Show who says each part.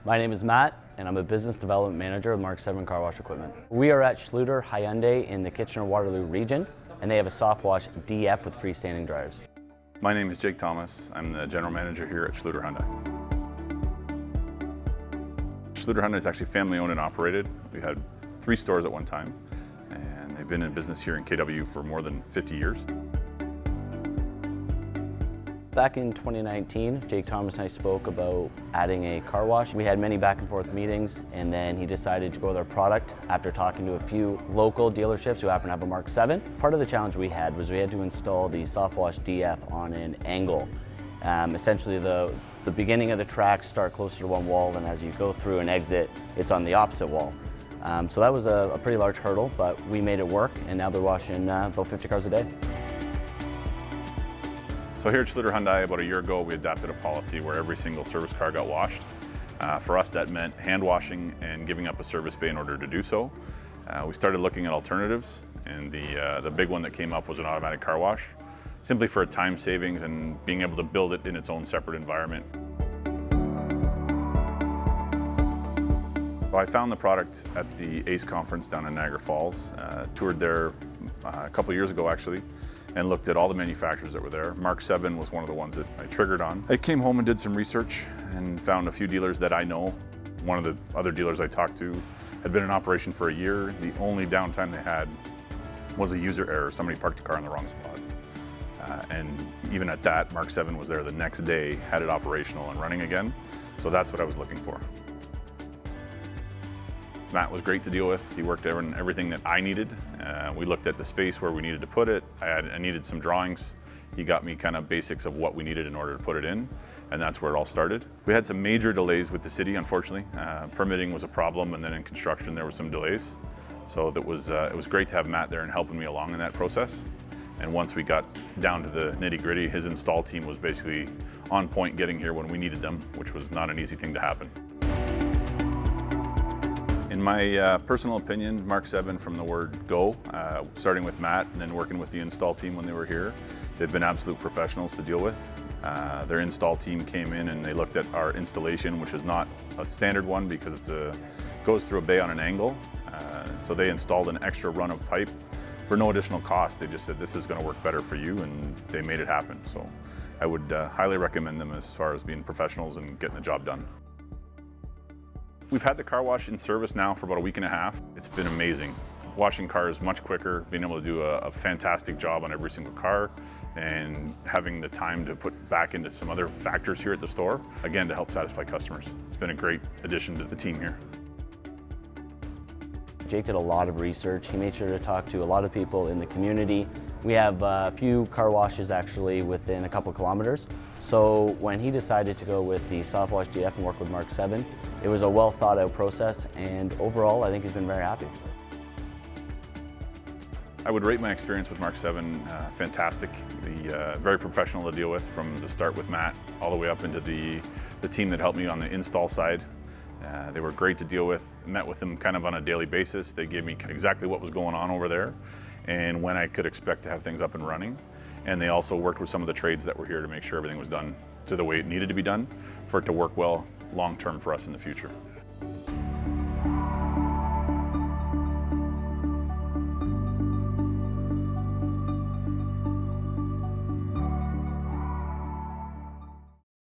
Speaker 1: My name is Matt, and I'm a Business Development Manager of Mark VII Car Wash Equipment. We are at Schlueter Hyundai in the Kitchener-Waterloo region, and they have a SoftWash DF with freestanding dryers.
Speaker 2: My name is Jake Thomas. I'm the General Manager here at Schlueter Hyundai. Schlueter Hyundai is actually family owned and operated. We had 3 stores at one time, and they've been in business here in KW for more than 50 years.
Speaker 1: Back in 2019, Jake Thomas and I spoke about adding a car wash. We had many back and forth meetings, and then he decided to go with our product after talking to a few local dealerships who happen to have a Mark VII. Part of the challenge we had was we had to install the SoftWash DF on an angle. Essentially the beginning of the tracks start closer to one wall, and as you go through and exit, it's on the opposite wall. So that was a pretty large hurdle, but we made it work, and now they're washing about 50 cars a day.
Speaker 2: So here at Schlueter Hyundai, about a year ago, we adopted a policy where every single service car got washed. For us, that meant hand washing and giving up a service bay in order to do so. We started looking at alternatives, and the big one that came up was an automatic car wash, simply for time savings and being able to build it in its own separate environment. So I found the product at the ACE conference down in Niagara Falls, toured there a couple years ago actually, and looked at all the manufacturers that were there. Mark VII was one of the ones that I triggered on. I came home and did some research and found a few dealers that I know. One of the other dealers I talked to had been in operation for a year. The only downtime they had was a user error. Somebody parked a car in the wrong spot. And even at that, Mark VII was there the next day, had it operational and running again. So that's what I was looking for. Matt was great to deal with. He worked on everything that I needed. We looked at the space where we needed to put it. I needed some drawings. He got me kind of basics of what we needed in order to put it in, and that's where it all started. We had some major delays with the city, unfortunately. Permitting was a problem, and then in construction there were some delays. So it was great to have Matt there and helping me along in that process. And once we got down to the nitty-gritty, his install team was basically on point getting here when we needed them, which was not an easy thing to happen. In my personal opinion, Mark VII from the word go, starting with Matt and then working with the install team when they were here, they've been absolute professionals to deal with. Their install team came in and they looked at our installation, which is not a standard one because it goes through a bay on an angle. So they installed an extra run of pipe for no additional cost. They just said, this is going to work better for you, and they made it happen. So I would highly recommend them as far as being professionals and getting the job done. We've had the car wash in service now for about a week and a half. It's been amazing. Washing cars much quicker, being able to do a fantastic job on every single car, and having the time to put back into some other factors here at the store, again, to help satisfy customers. It's been a great addition to the team here.
Speaker 1: Jake did a lot of research. He made sure to talk to a lot of people in the community. We have a few car washes actually within a couple kilometers. So when he decided to go with the SoftWash DF and work with Mark VII, it was a well thought out process, and overall I think he's been very happy.
Speaker 2: I would rate my experience with Mark VII fantastic. Very professional to deal with from the start with Matt all the way up into the team that helped me on the install side. They were great to deal with. Met with them kind of on a daily basis. They gave me exactly what was going on over there and when I could expect to have things up and running. And they also worked with some of the trades that were here to make sure everything was done to the way it needed to be done for it to work well long term for us in the future.